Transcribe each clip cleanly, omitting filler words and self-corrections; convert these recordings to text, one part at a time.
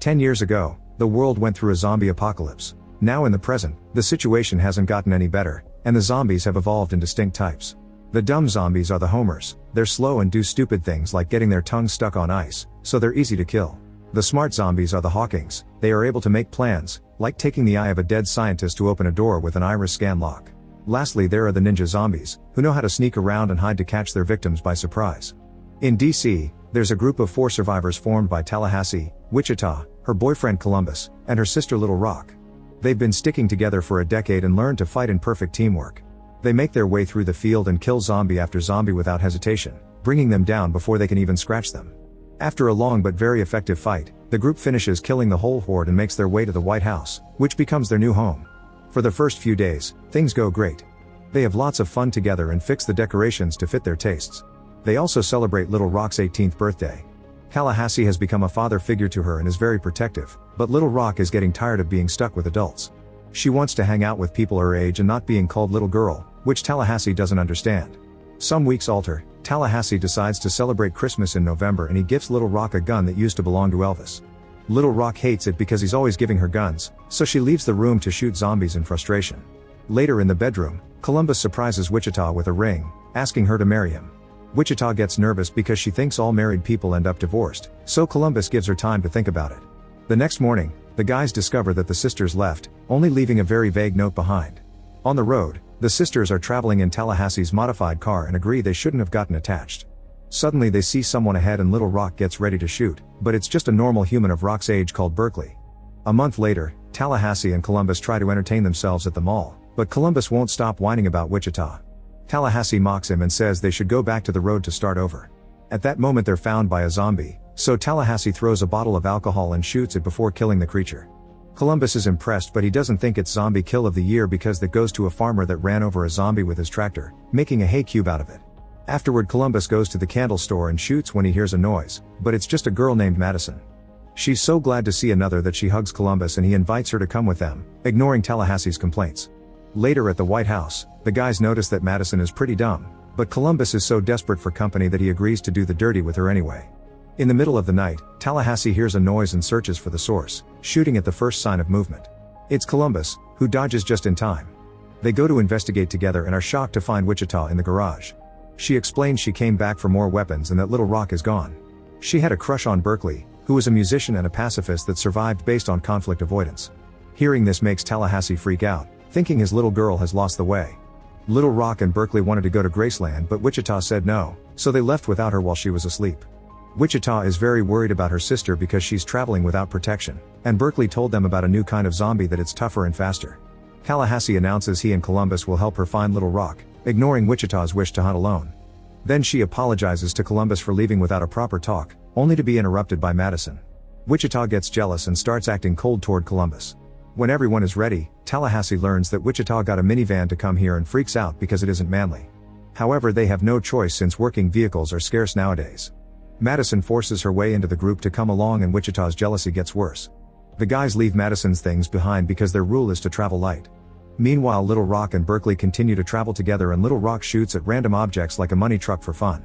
10 years ago, the world went through a zombie apocalypse. Now in the present, the situation hasn't gotten any better, and the zombies have evolved in distinct types. The dumb zombies are the homers. They're slow and do stupid things like getting their tongue stuck on ice, so they're easy to kill. The smart zombies are the Hawkings. They are able to make plans, like taking the eye of a dead scientist to open a door with an iris scan lock. Lastly, there are the ninja zombies, who know how to sneak around and hide to catch their victims by surprise. In DC, there's a group of 4 survivors formed by Tallahassee, Wichita, her boyfriend Columbus, and her sister Little Rock. They've been sticking together for a decade and learned to fight in perfect teamwork. They make their way through the field and kill zombie after zombie without hesitation, bringing them down before they can even scratch them. After a long but very effective fight, the group finishes killing the whole horde and makes their way to the White House, which becomes their new home. For the first few days, things go great. They have lots of fun together and fix the decorations to fit their tastes. They also celebrate Little Rock's 18th birthday. Tallahassee has become a father figure to her and is very protective, but Little Rock is getting tired of being stuck with adults. She wants to hang out with people her age and not being called little girl, which Tallahassee doesn't understand. Some weeks alter, Tallahassee decides to celebrate Christmas in November and he gifts Little Rock a gun that used to belong to Elvis. Little Rock hates it because he's always giving her guns, so she leaves the room to shoot zombies in frustration. Later in the bedroom, Columbus surprises Wichita with a ring, asking her to marry him. Wichita gets nervous because she thinks all married people end up divorced, so Columbus gives her time to think about it. The next morning, the guys discover that the sisters left, only leaving a very vague note behind. On the road, the sisters are traveling in Tallahassee's modified car and agree they shouldn't have gotten attached. Suddenly they see someone ahead and Little Rock gets ready to shoot, but it's just a normal human of Rock's age called Berkeley. A month later, Tallahassee and Columbus try to entertain themselves at the mall, but Columbus won't stop whining about Wichita. Tallahassee mocks him and says they should go back to the road to start over. At that moment they're found by a zombie, so Tallahassee throws a bottle of alcohol and shoots it before killing the creature. Columbus is impressed but he doesn't think it's zombie kill of the year because that goes to a farmer that ran over a zombie with his tractor, making a hay cube out of it. Afterward Columbus goes to the candle store and shoots when he hears a noise, but it's just a girl named Madison. She's so glad to see another that she hugs Columbus and he invites her to come with them, ignoring Tallahassee's complaints. Later at the White House, the guys notice that Madison is pretty dumb, but Columbus is so desperate for company that he agrees to do the dirty with her anyway. In the middle of the night, Tallahassee hears a noise and searches for the source, shooting at the first sign of movement. It's Columbus, who dodges just in time. They go to investigate together and are shocked to find Wichita in the garage. She explains she came back for more weapons and that Little Rock is gone. She had a crush on Berkeley, who was a musician and a pacifist that survived based on conflict avoidance. Hearing this makes Tallahassee freak out, thinking his little girl has lost the way. Little Rock and Berkeley wanted to go to Graceland but Wichita said no, so they left without her while she was asleep. Wichita is very worried about her sister because she's traveling without protection, and Berkeley told them about a new kind of zombie that it's tougher and faster. Tallahassee announces he and Columbus will help her find Little Rock, ignoring Wichita's wish to hunt alone. Then she apologizes to Columbus for leaving without a proper talk, only to be interrupted by Madison. Wichita gets jealous and starts acting cold toward Columbus. When everyone is ready, Tallahassee learns that Wichita got a minivan to come here and freaks out because it isn't manly. However, they have no choice since working vehicles are scarce nowadays. Madison forces her way into the group to come along and Wichita's jealousy gets worse. The guys leave Madison's things behind because their rule is to travel light. Meanwhile, Little Rock and Berkeley continue to travel together and Little Rock shoots at random objects like a money truck for fun.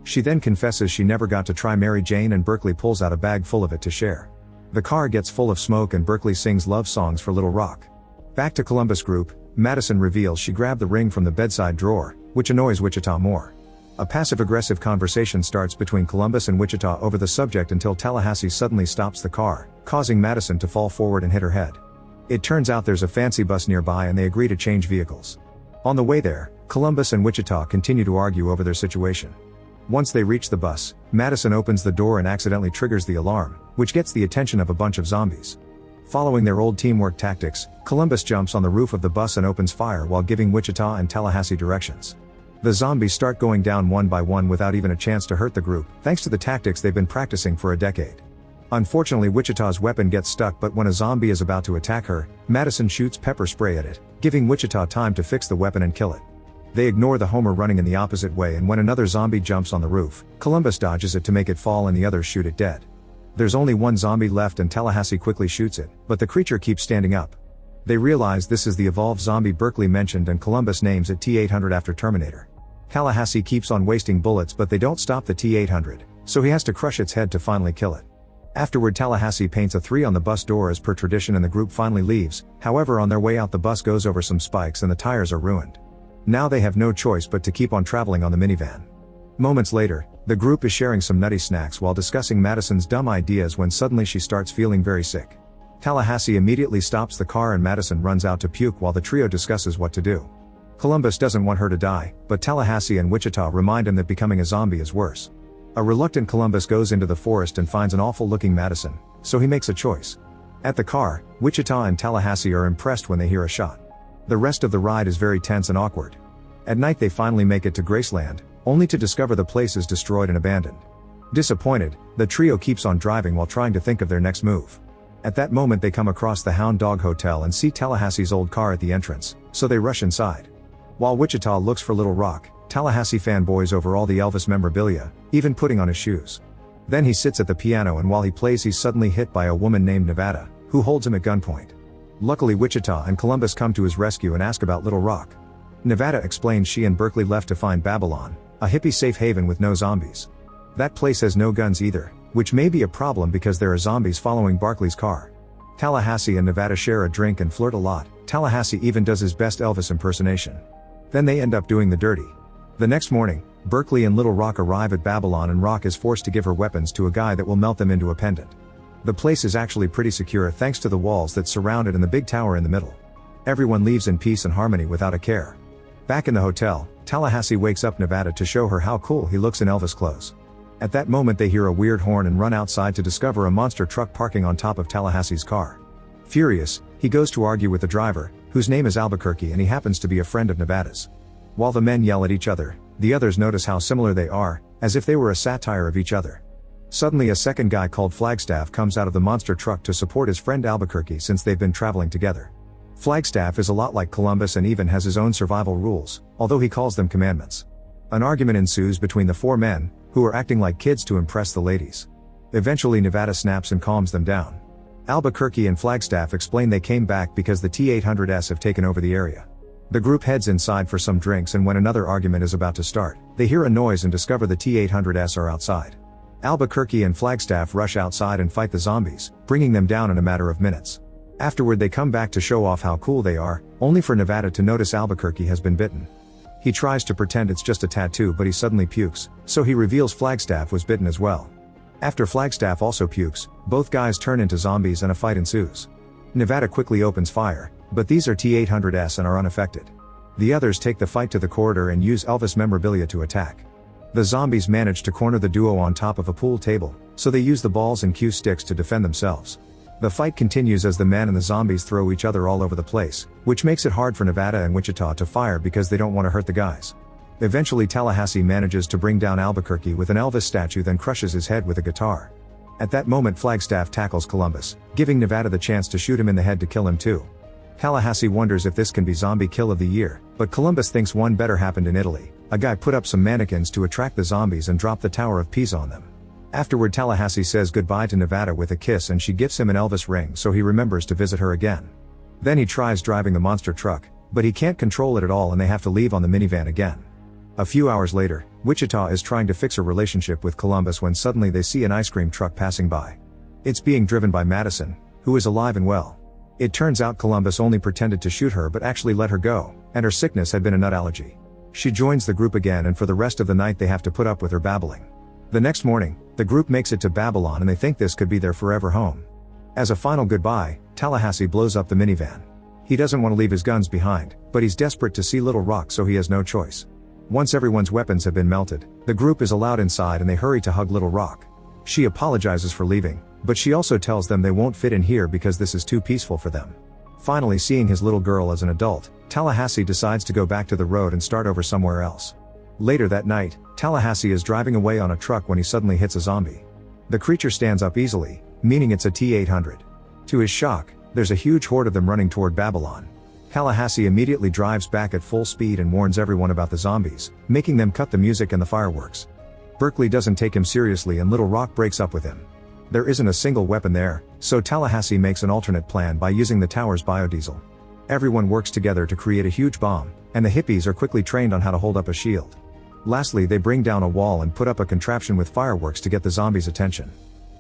She then confesses she never got to try Mary Jane and Berkeley pulls out a bag full of it to share. The car gets full of smoke and Berkeley sings love songs for Little Rock. Back to Columbus group, Madison reveals she grabbed the ring from the bedside drawer, which annoys Wichita more. A passive-aggressive conversation starts between Columbus and Wichita over the subject until Tallahassee suddenly stops the car, causing Madison to fall forward and hit her head. It turns out there's a fancy bus nearby and they agree to change vehicles. On the way there, Columbus and Wichita continue to argue over their situation. Once they reach the bus, Madison opens the door and accidentally triggers the alarm, which gets the attention of a bunch of zombies. Following their old teamwork tactics, Columbus jumps on the roof of the bus and opens fire while giving Wichita and Tallahassee directions. The zombies start going down one by one without even a chance to hurt the group, thanks to the tactics they've been practicing for a decade. Unfortunately, Wichita's weapon gets stuck, but when a zombie is about to attack her, Madison shoots pepper spray at it, giving Wichita time to fix the weapon and kill it. They ignore the Homer running in the opposite way, and when another zombie jumps on the roof, Columbus dodges it to make it fall and the others shoot it dead. There's only one zombie left and Tallahassee quickly shoots it, but the creature keeps standing up. They realize this is the evolved zombie Berkeley mentioned and Columbus names it T-800 after Terminator. Tallahassee keeps on wasting bullets but they don't stop the T-800, so he has to crush its head to finally kill it. Afterward, Tallahassee paints a 3 on the bus door as per tradition and the group finally leaves. However, on their way out the bus goes over some spikes and the tires are ruined. Now they have no choice but to keep on traveling on the minivan. Moments later, the group is sharing some nutty snacks while discussing Madison's dumb ideas when suddenly she starts feeling very sick. Tallahassee immediately stops the car and Madison runs out to puke while the trio discusses what to do. Columbus doesn't want her to die, but Tallahassee and Wichita remind him that becoming a zombie is worse. A reluctant Columbus goes into the forest and finds an awful-looking Madison, so he makes a choice. At the car, Wichita and Tallahassee are impressed when they hear a shot. The rest of the ride is very tense and awkward. At night they finally make it to Graceland, only to discover the place is destroyed and abandoned. Disappointed, the trio keeps on driving while trying to think of their next move. At that moment they come across the Hound Dog Hotel and see Tallahassee's old car at the entrance, so they rush inside. While Wichita looks for Little Rock, Tallahassee fanboys over all the Elvis memorabilia, even putting on his shoes. Then he sits at the piano and while he plays he's suddenly hit by a woman named Nevada, who holds him at gunpoint. Luckily Wichita and Columbus come to his rescue and ask about Little Rock. Nevada explains she and Berkeley left to find Babylon, a hippie safe haven with no zombies. That place has no guns either, which may be a problem because there are zombies following Barkley's car. Tallahassee and Nevada share a drink and flirt a lot. Tallahassee even does his best Elvis impersonation. Then they end up doing the dirty. The next morning, Berkeley and Little Rock arrive at Babylon and Rock is forced to give her weapons to a guy that will melt them into a pendant. The place is actually pretty secure thanks to the walls that surround it and the big tower in the middle. Everyone leaves in peace and harmony without a care. Back in the hotel, Tallahassee wakes up Nevada to show her how cool he looks in Elvis clothes. At that moment they hear a weird horn and run outside to discover a monster truck parking on top of Tallahassee's car. Furious, he goes to argue with the driver, whose name is Albuquerque and he happens to be a friend of Nevada's. While the men yell at each other, the others notice how similar they are, as if they were a satire of each other. Suddenly a second guy called Flagstaff comes out of the monster truck to support his friend Albuquerque since they've been traveling together. Flagstaff is a lot like Columbus and even has his own survival rules, although he calls them commandments. An argument ensues between the 4 men, who are acting like kids to impress the ladies. Eventually Nevada snaps and calms them down. Albuquerque and Flagstaff explain they came back because the T-800s have taken over the area. The group heads inside for some drinks and when another argument is about to start, they hear a noise and discover the T-800s are outside. Albuquerque and Flagstaff rush outside and fight the zombies, bringing them down in a matter of minutes. Afterward they come back to show off how cool they are, only for Nevada to notice Albuquerque has been bitten. He tries to pretend it's just a tattoo but he suddenly pukes, so he reveals Flagstaff was bitten as well. After Flagstaff also pukes, both guys turn into zombies and a fight ensues. Nevada quickly opens fire, but these are T-800s and are unaffected. The others take the fight to the corridor and use Elvis memorabilia to attack. The zombies manage to corner the duo on top of a pool table, so they use the balls and cue sticks to defend themselves. The fight continues as the men and the zombies throw each other all over the place, which makes it hard for Nevada and Wichita to fire because they don't want to hurt the guys. Eventually Tallahassee manages to bring down Albuquerque with an Elvis statue then crushes his head with a guitar. At that moment Flagstaff tackles Columbus, giving Nevada the chance to shoot him in the head to kill him too. Tallahassee wonders if this can be zombie kill of the year, but Columbus thinks one better happened in Italy. A guy put up some mannequins to attract the zombies and dropped the Tower of Pisa on them. Afterward Tallahassee says goodbye to Nevada with a kiss and she gives him an Elvis ring so he remembers to visit her again. Then he tries driving the monster truck, but he can't control it at all and they have to leave on the minivan again. A few hours later, Wichita is trying to fix her relationship with Columbus when suddenly they see an ice cream truck passing by. It's being driven by Madison, who is alive and well. It turns out Columbus only pretended to shoot her but actually let her go, and her sickness had been a nut allergy. She joins the group again and for the rest of the night they have to put up with her babbling. The next morning, the group makes it to Babylon and they think this could be their forever home. As a final goodbye, Tallahassee blows up the minivan. He doesn't want to leave his guns behind, but he's desperate to see Little Rock so he has no choice. Once everyone's weapons have been melted, the group is allowed inside and they hurry to hug Little Rock. She apologizes for leaving, but she also tells them they won't fit in here because this is too peaceful for them. Finally seeing his little girl as an adult, Tallahassee decides to go back to the road and start over somewhere else. Later that night, Tallahassee is driving away on a truck when he suddenly hits a zombie. The creature stands up easily, meaning it's a T-800. To his shock, there's a huge horde of them running toward Babylon. Tallahassee immediately drives back at full speed and warns everyone about the zombies, making them cut the music and the fireworks. Berkeley doesn't take him seriously and Little Rock breaks up with him. There isn't a single weapon there, so Tallahassee makes an alternate plan by using the tower's biodiesel. Everyone works together to create a huge bomb, and the hippies are quickly trained on how to hold up a shield. Lastly, they bring down a wall and put up a contraption with fireworks to get the zombies' attention.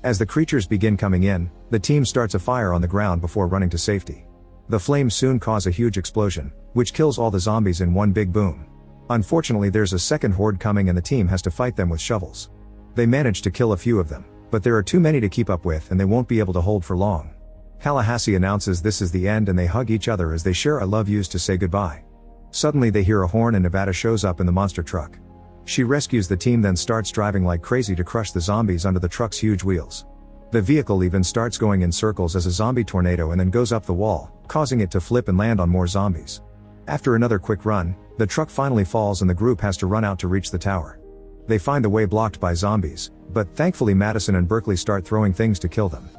As the creatures begin coming in, the team starts a fire on the ground before running to safety. The flames soon cause a huge explosion, which kills all the zombies in one big boom. Unfortunately, there's a second horde coming and the team has to fight them with shovels. They manage to kill a few of them, but there are too many to keep up with and they won't be able to hold for long. Tallahassee announces this is the end and they hug each other as they share "I love yous" to say goodbye. Suddenly they hear a horn and Nevada shows up in the monster truck. She rescues the team, then starts driving like crazy to crush the zombies under the truck's huge wheels. The vehicle even starts going in circles as a zombie tornado and then goes up the wall, causing it to flip and land on more zombies. After another quick run, the truck finally falls and the group has to run out to reach the tower. They find the way blocked by zombies, but thankfully Madison and Berkeley start throwing things to kill them.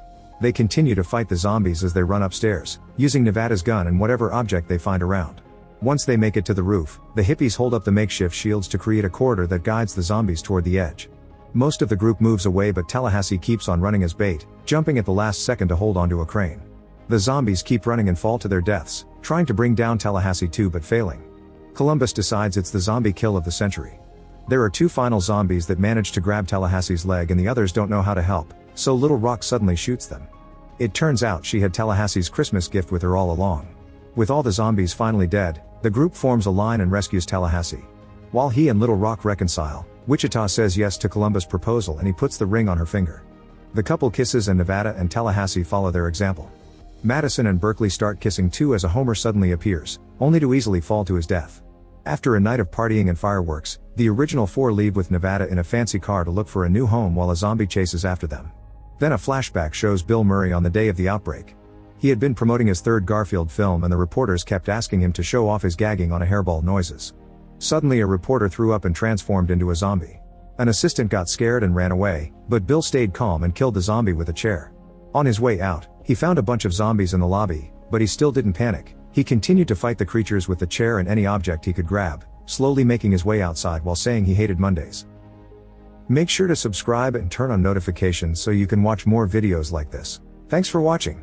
They continue to fight the zombies as they run upstairs, using Nevada's gun and whatever object they find around. Once they make it to the roof, the hippies hold up the makeshift shields to create a corridor that guides the zombies toward the edge. Most of the group moves away, but Tallahassee keeps on running as bait, jumping at the last second to hold onto a crane. The zombies keep running and fall to their deaths, trying to bring down Tallahassee too but failing. Columbus decides it's the zombie kill of the century. There are two final zombies that manage to grab Tallahassee's leg and the others don't know how to help, so Little Rock suddenly shoots them. It turns out she had Tallahassee's Christmas gift with her all along. With all the zombies finally dead, the group forms a line and rescues Tallahassee. While he and Little Rock reconcile, Wichita says yes to Columbus' proposal and he puts the ring on her finger. The couple kisses and Nevada and Tallahassee follow their example. Madison and Berkeley start kissing too as a Homer suddenly appears, only to easily fall to his death. After a night of partying and fireworks, the original four leave with Nevada in a fancy car to look for a new home while a zombie chases after them. Then a flashback shows Bill Murray on the day of the outbreak. He had been promoting his third Garfield film and the reporters kept asking him to show off his gagging on a hairball noises. Suddenly a reporter threw up and transformed into a zombie. An assistant got scared and ran away, but Bill stayed calm and killed the zombie with a chair. On his way out, he found a bunch of zombies in the lobby, but he still didn't panic. He continued to fight the creatures with the chair and any object he could grab, slowly making his way outside while saying he hated Mondays. Make sure to subscribe and turn on notifications so you can watch more videos like this. Thanks for watching.